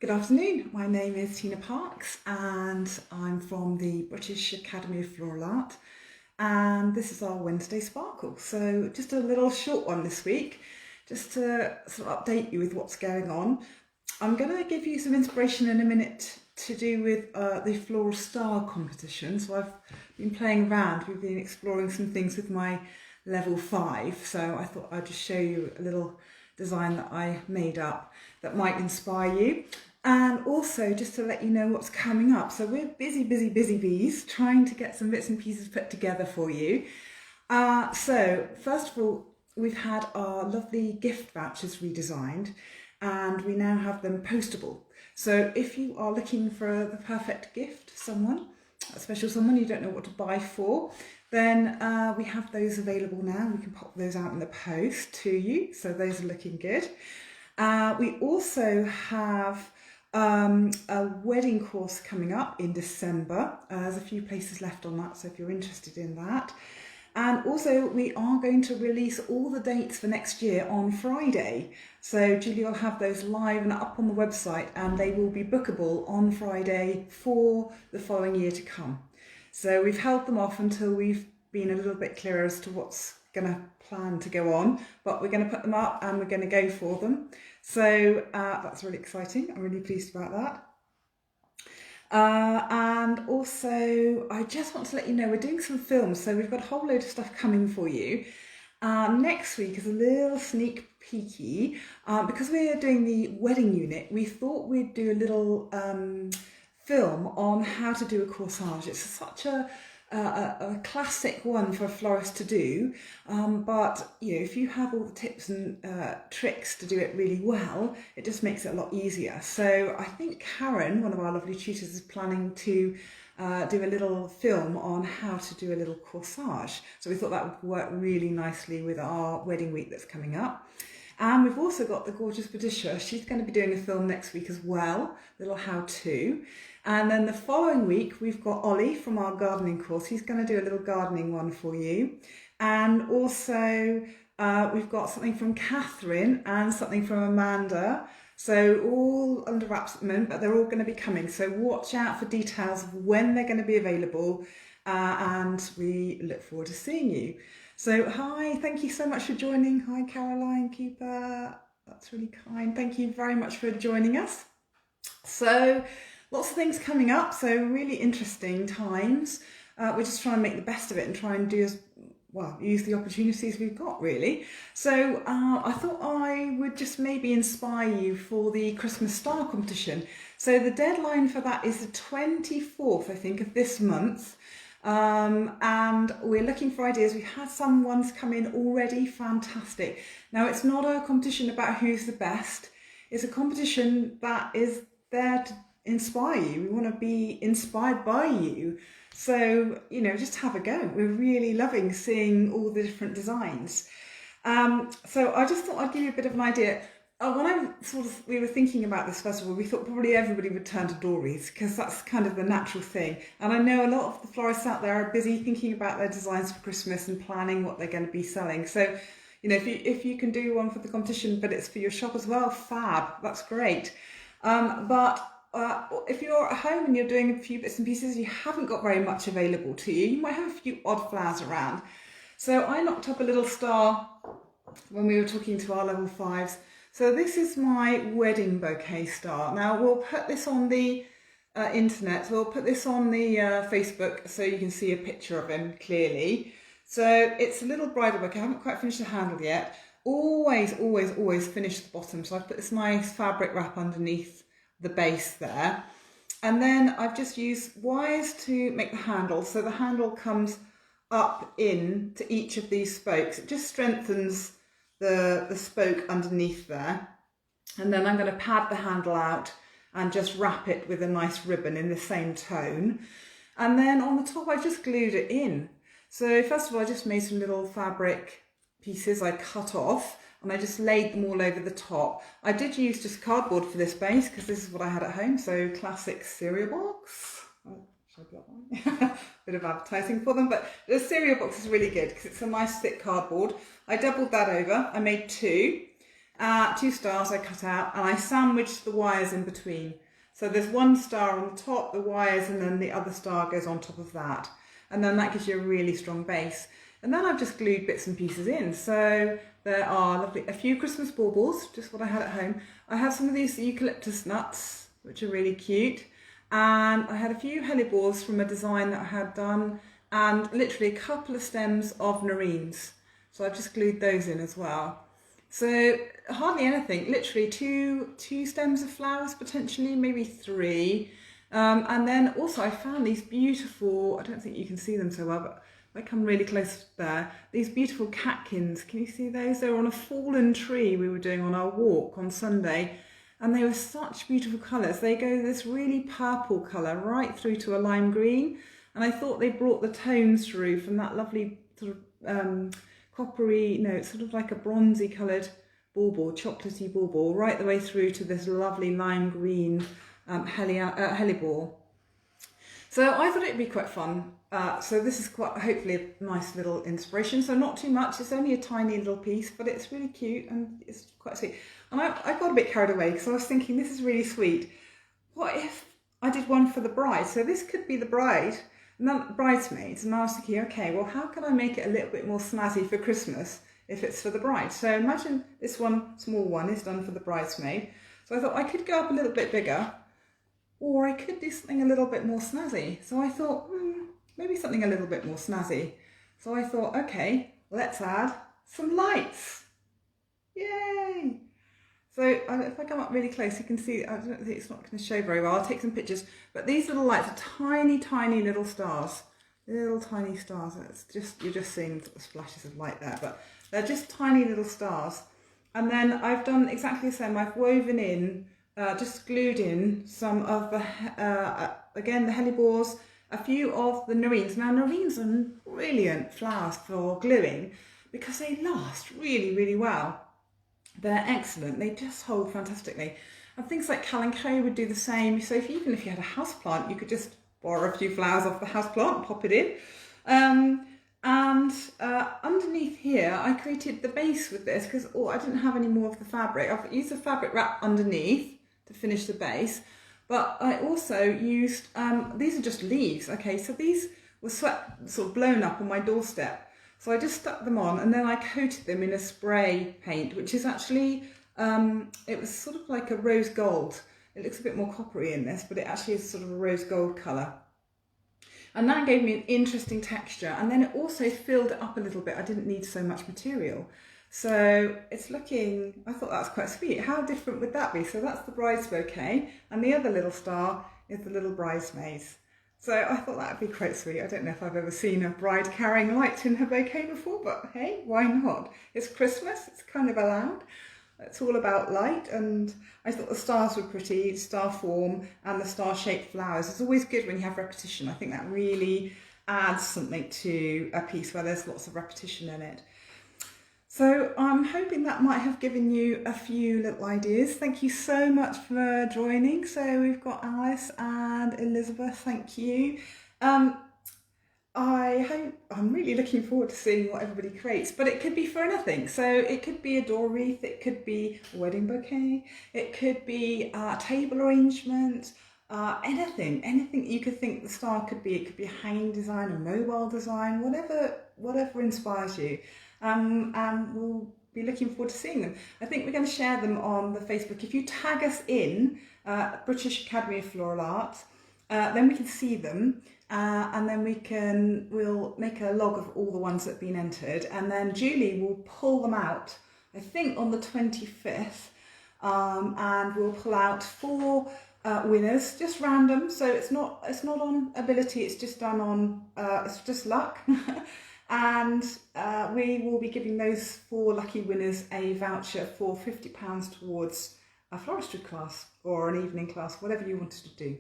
Good afternoon, my name is Tina Parkes and I'm from the British Academy of Floral Art, and this is our Wednesday Sparkle. So just a little short one this week, just to sort of update you with what's going on. I'm going to give you some inspiration in a minute to do with the Floral Star competition. So I've been playing around, we've been exploring some things with my level 5, so I thought I'd just show you a little design that I made up that might inspire you. And also just to let you know what's coming up. So we're busy bees trying to get some bits and pieces put together for you. So first of all, we've had our lovely gift vouchers redesigned and we now have them postable. So if you are looking for the perfect gift to someone, a special someone you don't know what to buy for, then we have those available now. We can pop those out in the post to you. So those are looking good. We also have a wedding course coming up in December. There's a few places left on that, so if you're interested in that. And also we are going to release all the dates for next year on Friday. So Julie will have those live and up on the website, and they will be bookable on Friday for the following year to come. So we've held them off until we've been a little bit clearer as to what's going to plan to go on, but we're going to put them up and we're going to go for them. So that's really exciting. I'm really pleased about that. And also I just want to let you know we're doing some films, so we've got a whole load of stuff coming for you. Next week is a little sneak peeky, because we're doing the wedding unit. We thought we'd do a little film on how to do a corsage. It's such a classic one for a florist to do, but you know, if you have all the tips and tricks to do it really well, it just makes it a lot easier. So I think Karen, one of our lovely tutors, is planning to do a little film on how to do a little corsage. So we thought that would work really nicely with our wedding week that's coming up. And we've also got the gorgeous Patricia. She's going to be doing a film next week as well, little how-to. And then the following week, we've got Ollie from our gardening course. He's going to do a little gardening one for you. And also we've got something from Catherine and something from Amanda. So all under wraps at the moment, but they're all going to be coming. So watch out for details of when they're going to be available. And we look forward to seeing you. So hi, thank you so much for joining. Hi Caroline Cooper, that's really kind. Thank you very much for joining us. So lots of things coming up, so really interesting times. We're just trying to make the best of it and try and do as well, use the opportunities we've got really. So I thought I would just maybe inspire you for the Christmas Star competition. So the deadline for that is the 24th, I think, of this month. And we're looking for ideas. We've had some ones come in already, fantastic. Now it's not a competition about who's the best, it's a competition that is there to inspire you. We want to be inspired by you. So, you know, just have a go. We're really loving seeing all the different designs. So I just thought I'd give you a bit of an idea. When we were thinking about this festival, we thought probably everybody would turn to dories because that's kind of the natural thing. And I know a lot of the florists out there are busy thinking about their designs for Christmas and planning what they're going to be selling. So, you know, if you can do one for the competition, but it's for your shop as well, fab, that's great. But if you're at home and you're doing a few bits and pieces, you haven't got very much available to you. You might have a few odd flowers around. So I knocked up a little star when we were talking to our level 5s. So this is my wedding bouquet star. Now we'll put this on the internet, so we'll put this on the Facebook so you can see a picture of him clearly. So it's a little bridal bouquet. I haven't quite finished the handle yet. Always finish the bottom. So I've put this nice fabric wrap underneath the base there. And then I've just used wires to make the handle. So the handle comes up in to each of these spokes. It just strengthens the spoke underneath there, and then I'm going to pad the handle out and just wrap it with a nice ribbon in the same tone, and then on the top I just glued it in. So first of all I just made some little fabric pieces I cut off and I just laid them all over the top. I did use just cardboard for this base because this is what I had at home, so classic cereal box. Bit of advertising for them, but the cereal box is really good because it's a nice thick cardboard. I doubled that over, I made 2, 2 stars I cut out, and I sandwiched the wires in between. So there's 1 star on the top, the wires, and then the other star goes on top of that. And then that gives you a really strong base. And then I've just glued bits and pieces in. So there are a few Christmas baubles, just what I had at home. I have some of these eucalyptus nuts, which are really cute. And I had a few hellebores from a design that I had done, and literally a couple of stems of nerines. So I've just glued those in as well. So hardly anything, literally two stems of flowers potentially, maybe 3. And then also I found these beautiful, I don't think you can see them so well, but I come really close there, these beautiful catkins. Can you see those? They were on a fallen tree we were doing on our walk on Sunday. And they were such beautiful colours. They go this really purple colour right through to a lime green. And I thought they brought the tones through from that lovely sort of coppery, no, it's sort of like a bronzy coloured bauble, chocolatey bauble, right the way through to this lovely lime green hellebore. So I thought it'd be quite fun. So this is quite hopefully a nice little inspiration. So not too much, it's only a tiny little piece, but it's really cute and it's quite sweet. And I got a bit carried away because I was thinking this is really sweet. What if I did one for the bride? So this could be the bride, and then bridesmaids. And I was thinking, okay, well, how can I make it a little bit more snazzy for Christmas if it's for the bride? So imagine this one, small one, is done for the bridesmaid. So I thought I could go up a little bit bigger, or I could do something a little bit more snazzy. So I thought, maybe something a little bit more snazzy. So I thought, okay, let's add some lights. Yay! So if I come up really close, you can see, I don't think it's not going to show very well. I'll take some pictures. But these little lights are tiny, tiny little stars. Little tiny stars. It's just, you're just seeing splashes of light there, but they're just tiny little stars. And then I've done exactly the same. I've woven in, just glued in some of the, again, the hellebores, a few of the nerines. Now, nerines are brilliant flowers for gluing because they last really, really well. They're excellent. They just hold fantastically. And things like Cal&Co would do the same. So even if you had a house plant, you could just borrow a few flowers off the house plant, pop it in. Underneath here, I created the base with this because I didn't have any more of the fabric. I've used the fabric wrap underneath to finish the base. But I also used, these are just leaves. Okay, so these were sort of blown up on my doorstep. So I just stuck them on and then I coated them in a spray paint, which is actually, it was sort of like a rose gold. It looks a bit more coppery in this, but it actually is sort of a rose gold colour. And that gave me an interesting texture. And then it also filled it up a little bit. I didn't need so much material. So it's looking, I thought that was quite sweet. How different would that be? So that's the bride's bouquet. And the other little star is the little bridesmaids. So I thought that would be quite sweet. I don't know if I've ever seen a bride carrying lights in her bouquet before, but hey, why not? It's Christmas, it's kind of allowed. It's all about light, and I thought the stars were pretty, star form and the star-shaped flowers. It's always good when you have repetition. I think that really adds something to a piece where there's lots of repetition in it. So I'm hoping that might have given you a few little ideas. Thank you so much for joining. So we've got Alice and Elizabeth, thank you. I'm really looking forward to seeing what everybody creates, but it could be for anything. So it could be a door wreath, it could be a wedding bouquet, it could be a table arrangement, anything you could think the star could be. It could be a hanging design, a mobile design, whatever inspires you. And we'll be looking forward to seeing them. I think we're going to share them on the Facebook. If you tag us in British Academy of Floral Art, then we can see them, and then we'll make a log of all the ones that have been entered, and then Julie will pull them out, I think on the 25th, and we'll pull out 4 winners, just random. So it's not on ability, it's just done on it's just luck. And we will be giving those 4 lucky winners a voucher for £50 towards a floristry class or an evening class, whatever you wanted to do.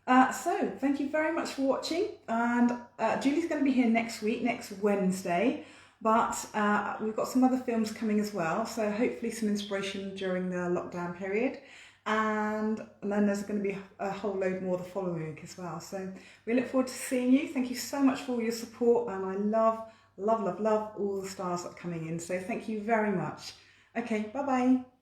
So thank you very much for watching, and Julie's going to be here next week, next Wednesday, but we've got some other films coming as well, so hopefully some inspiration during the lockdown period. And then there's going to be a whole load more the following week as well. So we look forward to seeing you. Thank you so much for all your support, and I love all the stars that are coming in. So thank you very much. Okay, bye bye.